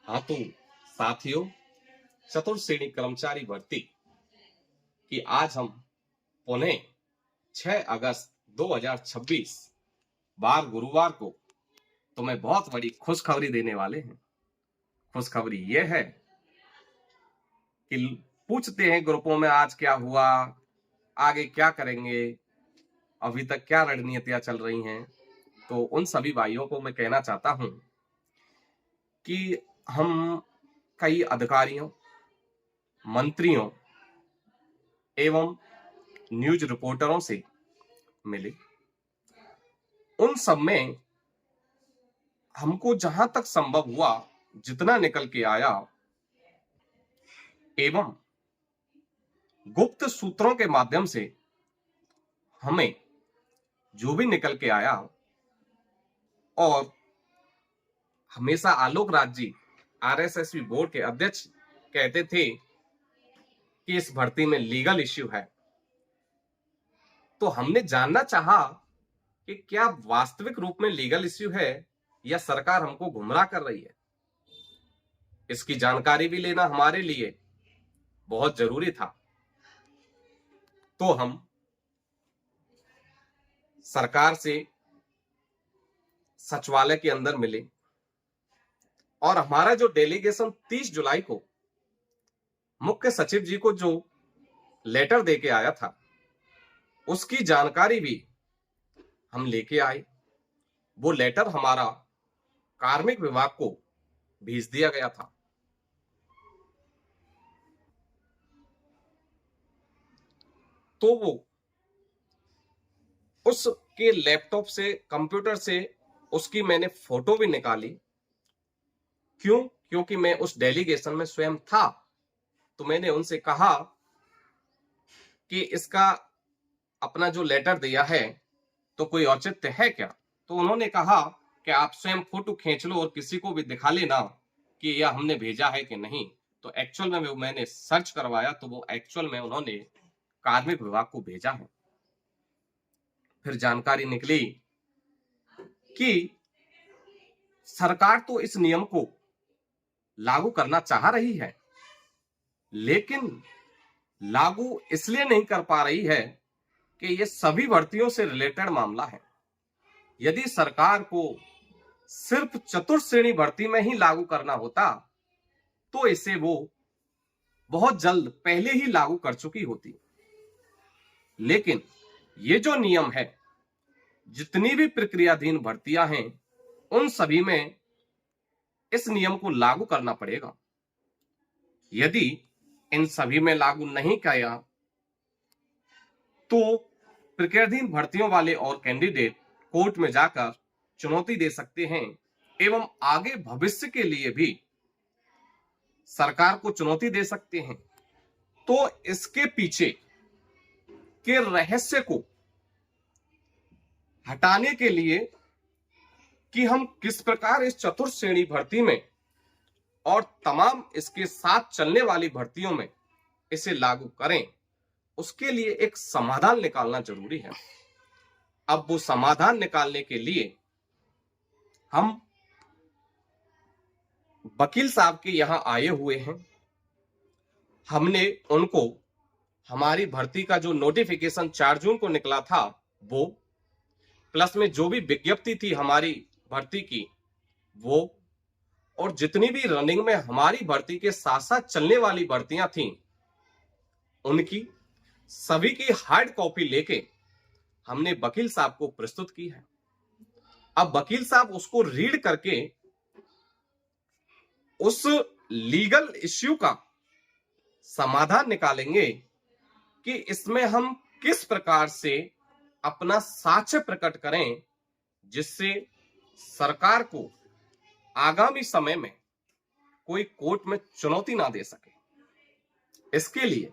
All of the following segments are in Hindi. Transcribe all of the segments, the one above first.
हाँ तो साथियों, चतुर्थ श्रेणी कर्मचारी भर्ती की आज हम पुनः 6 अगस्त 2026 बार गुरुवार को तुम्हें बहुत बड़ी खुशखबरी देने वाले हैं। खुशखबरी यह है कि पूछते हैं ग्रुपों में आज क्या हुआ, आगे क्या करेंगे, अभी तक क्या रणनीतियां चल रही हैं। तो उन सभी भाइयों को मैं कहना चाहता हूं कि हम कई अधिकारियों, मंत्रियों एवं न्यूज रिपोर्टरों से मिले। उन सब में हमको जहां तक संभव हुआ जितना निकल के आया एवं गुप्त सूत्रों के माध्यम से हमें जो भी निकल के आया, और हमेशा आलोक राज जी आरएसएसबी बोर्ड के अध्यक्ष कहते थे कि इस भर्ती में लीगल इश्यू है। तो हमने जानना चाहा कि क्या वास्तविक रूप में लीगल इश्यू है या सरकार हमको गुमराह कर रही है। इसकी जानकारी भी लेना हमारे लिए बहुत जरूरी था। तो हम सरकार से सचिवालय के अंदर मिले और हमारा जो डेलीगेशन 30 जुलाई को मुख्य सचिव जी को जो लेटर देके आया था उसकी जानकारी भी हम लेके आए। वो लेटर हमारा कार्मिक विभाग को भेज दिया गया था। तो वो उसके लैपटॉप से, कंप्यूटर से उसकी मैंने फोटो भी निकाली। क्यों? क्योंकि मैं उस डेलीगेशन में स्वयं था। तो मैंने उनसे कहा कि इसका अपना जो लेटर दिया है तो कोई औचित्य है क्या। तो उन्होंने कहा कि आप स्वयं फोटो खींच लो और किसी को भी दिखा लेना कि यह हमने भेजा है कि नहीं। तो एक्चुअल में वो मैंने सर्च करवाया तो वो एक्चुअल में उन्होंने कार्मिक विभाग को भेजा है। फिर जानकारी निकली कि सरकार तो इस नियम को लागू करना चाह रही है, लेकिन लागू इसलिए नहीं कर पा रही है कि ये सभी भर्तियों से रिलेटेड मामला है। यदि सरकार को सिर्फ चतुर्थ श्रेणी भर्ती में ही लागू करना होता तो इसे वो बहुत जल्द पहले ही लागू कर चुकी होती। लेकिन ये जो नियम है, जितनी भी प्रक्रियाधीन भर्तियां हैं उन सभी में इस नियम को लागू करना पड़ेगा। यदि इन सभी में लागू नहीं किया तो प्रक्रियाधीन भर्तियों वाले और कैंडिडेट कोर्ट में जाकर चुनौती दे सकते हैं एवं आगे भविष्य के लिए भी सरकार को चुनौती दे सकते हैं। तो इसके पीछे के रहस्य को हटाने के लिए कि हम किस प्रकार इस चतुर्थ श्रेणी भर्ती में और तमाम इसके साथ चलने वाली भर्तियों में इसे लागू करें, उसके लिए एक समाधान निकालना जरूरी है। अब वो समाधान निकालने के लिए हम वकील साहब के यहां आए हुए हैं। हमने उनको हमारी भर्ती का जो नोटिफिकेशन 4 जून को निकला था वो, प्लस में जो भी विज्ञप्ति थी हमारी भर्ती की वो, और जितनी भी रनिंग में हमारी भर्ती के साथ साथ चलने वाली भर्तियां थीं उनकी सभी की हार्ड कॉपी लेके हमने वकील साहब को प्रस्तुत की है। अब वकील साहब उसको रीड करके उस लीगल इश्यू का समाधान निकालेंगे कि इसमें हम किस प्रकार से अपना साक्ष्य प्रकट करें जिससे सरकार को आगामी समय में कोई कोर्ट में चुनौती ना दे सके। इसके लिए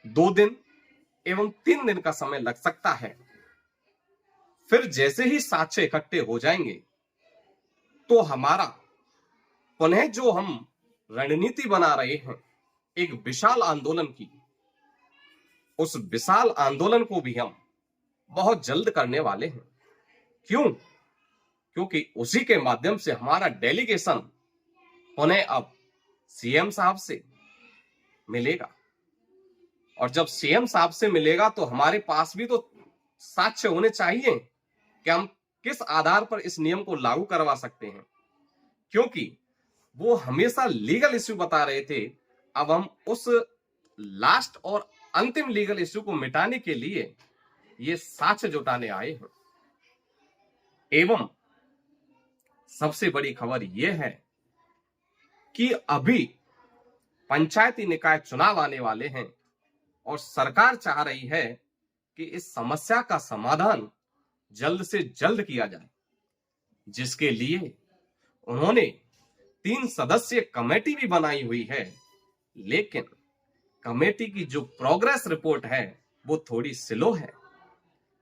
2 दिन एवं 3 दिन का समय लग सकता है। फिर जैसे ही साक्ष्य इकट्ठे हो जाएंगे तो हमारा पुनः जो हम रणनीति बना रहे हैं एक विशाल आंदोलन की, उस विशाल आंदोलन को भी हम बहुत जल्द करने वाले हैं। क्यों? क्योंकि उसी के माध्यम से हमारा डेलीगेशन पुणे अब सीएम साहब से मिलेगा, और जब सीएम साहब से मिलेगा तो हमारे पास भी तो साक्ष्य होने चाहिए कि हम किस आधार पर इस नियम को लागू करवा सकते हैं, क्योंकि वो हमेशा लीगल इश्यू बता रहे थे। अब हम उस लास्ट और अंतिम लीगल इश्यू को मिटाने के लिए ये साक्ष्य जुटाने आए हैं। एवं सबसे बड़ी खबर यह है कि अभी पंचायती निकाय चुनाव आने वाले हैं और सरकार चाह रही है कि इस समस्या का समाधान जल्द से जल्द किया जाए, जिसके लिए उन्होंने 3 सदस्यीय कमेटी भी बनाई हुई है। लेकिन कमेटी की जो प्रोग्रेस रिपोर्ट है वो थोड़ी स्लो है।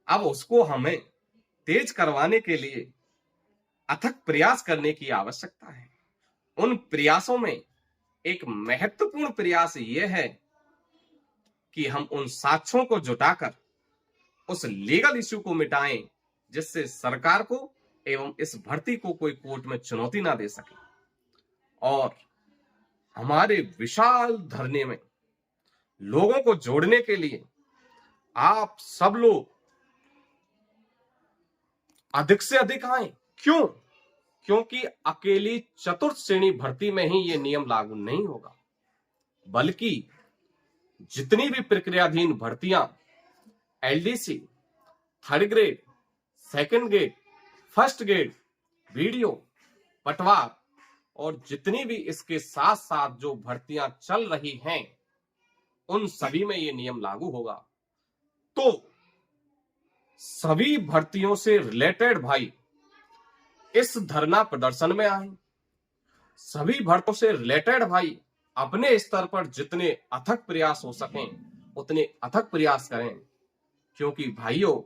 अब उसको हमें तेज करवाने के लिए अथक प्रयास करने की आवश्यकता है। उन प्रयासों में एक महत्वपूर्ण प्रयास यह है कि हम उन साक्ष्यों को जुटाकर उस लीगल इश्यू को मिटाएं, जिससे सरकार को एवं इस भर्ती को कोई कोर्ट में चुनौती ना दे सके। और हमारे विशाल धरने में लोगों को जोड़ने के लिए आप सब लोग अधिक से अधिक आए। क्यों? क्योंकि अकेली चतुर्थ श्रेणी भर्ती में ही ये नियम लागू नहीं होगा, बल्कि जितनी भी प्रक्रियाधीन भर्तियां LDC, third grade, second grade, first grade, video, पटवार और जितनी भी इसके साथ साथ जो भर्तियां चल रही हैं, उन सभी में ये नियम लागू होगा। तो सभी भर्तियों से रिलेटेड भाई इस धरना प्रदर्शन में आए। सभी भर्तियों से रिलेटेड भाई अपने स्तर पर जितने अथक प्रयास हो सकें उतने अथक प्रयास करें, क्योंकि भाइयों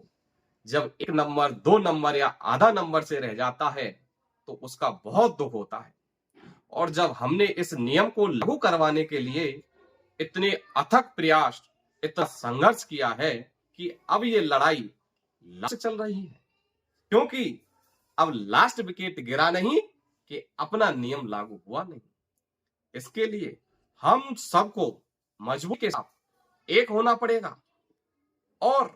जब 1 नंबर 2 नंबर या आधा नंबर से रह जाता है तो उसका बहुत दुख होता है। और जब हमने इस नियम को लागू करवाने के लिए इतने अथक प्रयास, इतना संघर्ष किया है कि अब ये लड़ाई लास्ट चल रही है, क्योंकि अब लास्ट विकेट गिरा नहीं कि अपना नियम लागू हुआ नहीं। इसके लिए हम सबको मजबूती के साथ एक होना पड़ेगा। और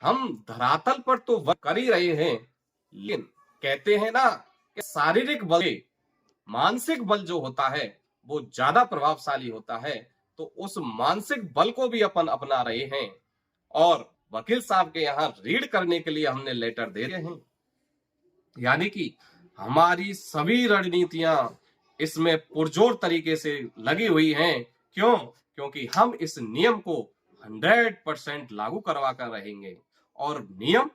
हम धरातल पर तो वर्क कर ही रहे हैं, लेकिन कहते हैं ना कि शारीरिक बल, मानसिक बल जो होता है वो ज्यादा प्रभावशाली होता है। तो उस मानसिक बल को भी अपन अपना रहे हैं और वकील साहब के यहाँ रीड करने के लिए हमने लेटर दे रहे हैं। यानी कि हमारी सभी रणनीतियां इसमें पुरजोर तरीके से लगी हुई हैं। क्यों? क्योंकि हम इस नियम को 100% लागू करवा कर रहेंगे और नियम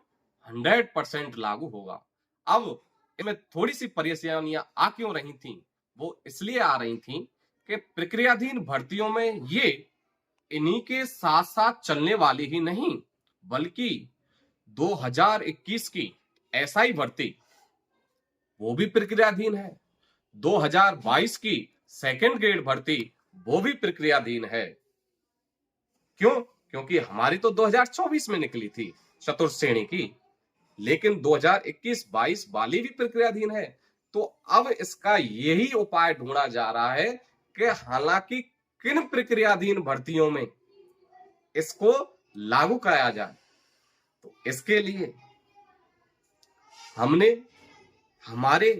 100% लागू होगा। अब इसमें थोड़ी सी परेशानियां आ क्यों रही थी? वो इसलिए आ रही थी कि प्रक्रियाधीन भर्तियों में ये इन्हीं के साथ साथ चलने वाली ही नहीं, बल्कि 2021 की एसआई भर्ती वो भी प्रक्रियाधीन है। 2022 की सेकंड ग्रेड भर्ती वो भी प्रक्रियाधीन है। क्यों? क्योंकि हमारी तो 2024 में निकली थी चतुर्थ श्रेणी की, लेकिन 2021-22 वाली भी प्रक्रियाधीन है। तो अब इसका यही उपाय ढूंढा जा रहा है कि हालांकि किन प्रक्रियाधीन भर्तियों में इसको लागू कराया जाए। तो इसके लिए हमने हमारे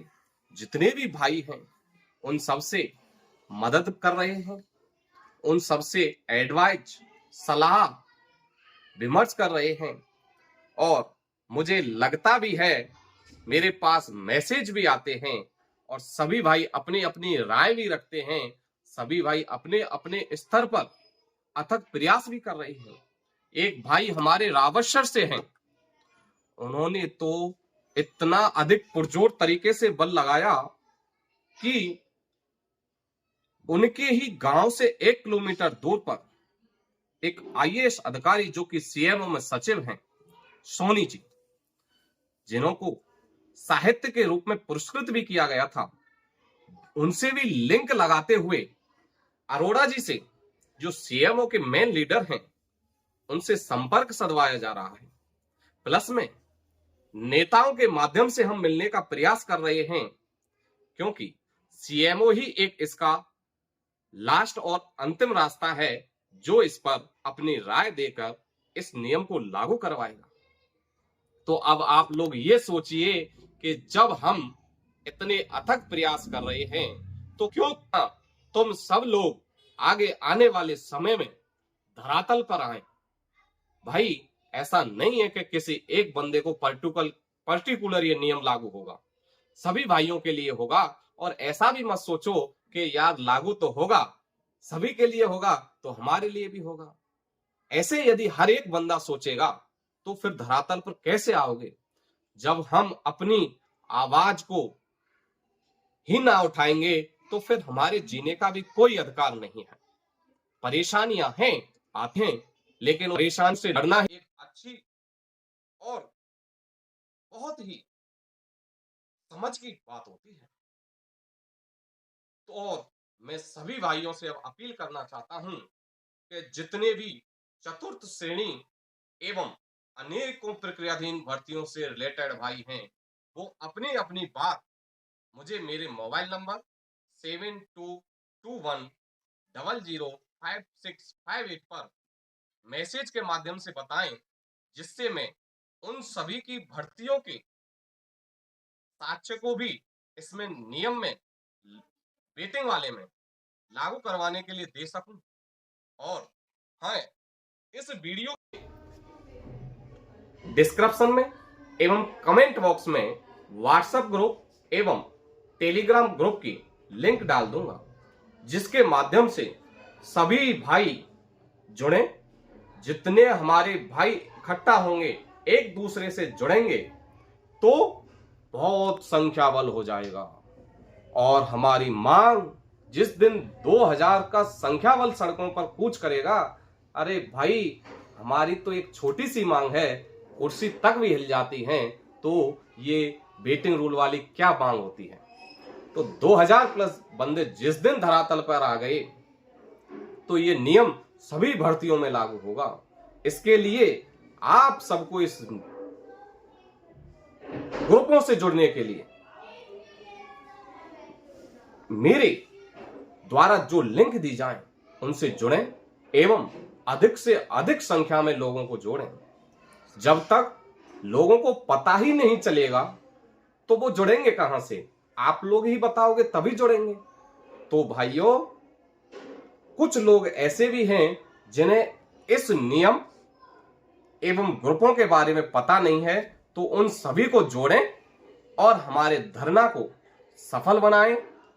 जितने भी भाई हैं उन सबसे मदद कर रहे हैं, उन सबसे एडवाइज, सलाह विमर्श कर रहे हैं। और मुझे लगता भी है, मेरे पास मैसेज भी आते हैं और सभी भाई अपनी अपनी राय भी रखते हैं। सभी भाई अपने अपने स्तर पर अथक प्रयास भी कर रहे हैं। एक भाई हमारे रावतसर से हैं, उन्होंने तो इतना अधिक पुरजोर तरीके से बल लगाया कि उनके ही गांव से 1 किलोमीटर दूर पर एक आईएएस अधिकारी जो कि सीएमओ में सचिव हैं, सोनी जी, जिन्हों को साहित्य के रूप में पुरस्कृत भी किया गया था, उनसे भी लिंक लगाते हुए अरोड़ा जी से, जो सीएमओ के मेन लीडर हैं, उनसे संपर्क साधवाया जा रहा है। प्लस में नेताओं के माध्यम से हम मिलने का प्रयास कर रहे हैं, क्योंकि सीएमओ ही एक इसका लास्ट और अंतिम रास्ता है जो इस पर अपनी राय देकर इस नियम को लागू करवाएगा। तो अब आप लोग ये सोचिए कि जब हम इतने अथक प्रयास कर रहे हैं तो क्यों ना तुम सब लोग आगे आने वाले समय में धरातल पर आए। भाई ऐसा नहीं है कि किसी एक बंदे को पर्टिकुलर ये नियम लागू होगा, सभी भाइयों के लिए होगा। और ऐसा भी मत सोचो कि यार लागू तो होगा, सभी के लिए होगा तो हमारे लिए भी होगा। ऐसे यदि हर एक बंदा सोचेगा तो फिर धरातल पर कैसे आओगे, जब हम अपनी आवाज को ही ना उठाएंगे तो फिर हमारे जीने का भी कोई अधिकार नहीं है। परेशानियां हैं, आते हैं, लेकिन परेशान से लड़ना एक अच्छी और बहुत ही समझ की बात होती है। तो और मैं सभी भाइयों से अब अपील करना चाहता हूं कि जितने भी चतुर्थ श्रेणी एवं अनेकों प्रक्रियाधीन भर्तियों से रिलेटेड भाई हैं, वो अपनी अपनी बात मुझे मेरे मोबाइल नंबर 7221005658 पर मैसेज के माध्यम से बताएं, जिससे मैं उन सभी की भर्तियों के साक्ष्य को भी इसमें नियम में वेटिंग वाले में लागू करवाने के लिए दे सकूं। और हाँ, इस वीडियो डिस्क्रिप्शन में एवं कमेंट बॉक्स में व्हाट्सएप ग्रुप एवं टेलीग्राम ग्रुप की लिंक डाल दूंगा, जिसके माध्यम से सभी भाई जुड़े। जितने हमारे भाई इकट्ठा होंगे, एक दूसरे से जुड़ेंगे, तो बहुत संख्या बल हो जाएगा। और हमारी मांग जिस दिन 2000 का संख्या बल सड़कों पर कूच करेगा, अरे भाई हमारी तो एक छोटी सी मांग है, कुर्सी तक भी हिल जाती है, तो ये वेटिंग रूल वाली क्या मांग होती है। तो 2000 प्लस बंदे जिस दिन धरातल पर आ गए तो ये नियम सभी भर्तियों में लागू होगा। इसके लिए आप सबको इस ग्रुपों से जुड़ने के लिए मेरे द्वारा जो लिंक दी जाए उनसे जुड़ें एवं अधिक से अधिक संख्या में लोगों को जोड़ें। जब तक लोगों को पता ही नहीं चलेगा तो वो जुड़ेंगे कहां से, आप लोग ही बताओगे तभी जुड़ेंगे। तो भाइयों, कुछ लोग ऐसे भी हैं जिन्हें इस नियम एवं ग्रुपों के बारे में पता नहीं है, तो उन सभी को जोड़ें और हमारे धरना को सफल बनाएं,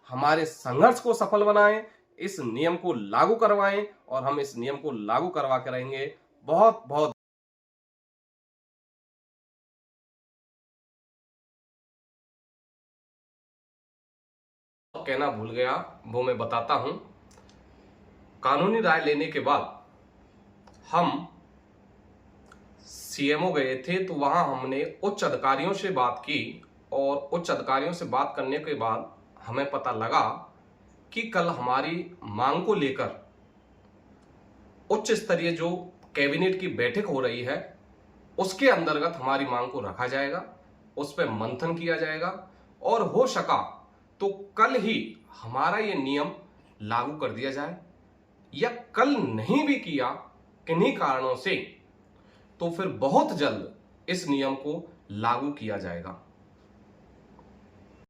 हमारे संघर्ष को सफल बनाएं, इस नियम को लागू करवाएं और हम इस नियम को लागू करवा के रहेंगे। बहुत बहुत कहना भूल गया, वो मैं बताता हूं। कानूनी राय लेने के बाद हम सीएमओ गए थे, तो वहां हमने उच्च अधिकारियों से बात की और उच्च अधिकारियों से बात करने के बाद हमें पता लगा कि कल हमारी मांग को लेकर उच्च स्तरीय जो कैबिनेट की बैठक हो रही है, उसके अंतर्गत हमारी मांग को रखा जाएगा, उस पर मंथन किया जाएगा और हो सका तो कल ही हमारा ये नियम लागू कर दिया जाए, या कल नहीं भी किया किन्हीं कारणों से तो फिर बहुत जल्द इस नियम को लागू किया जाएगा।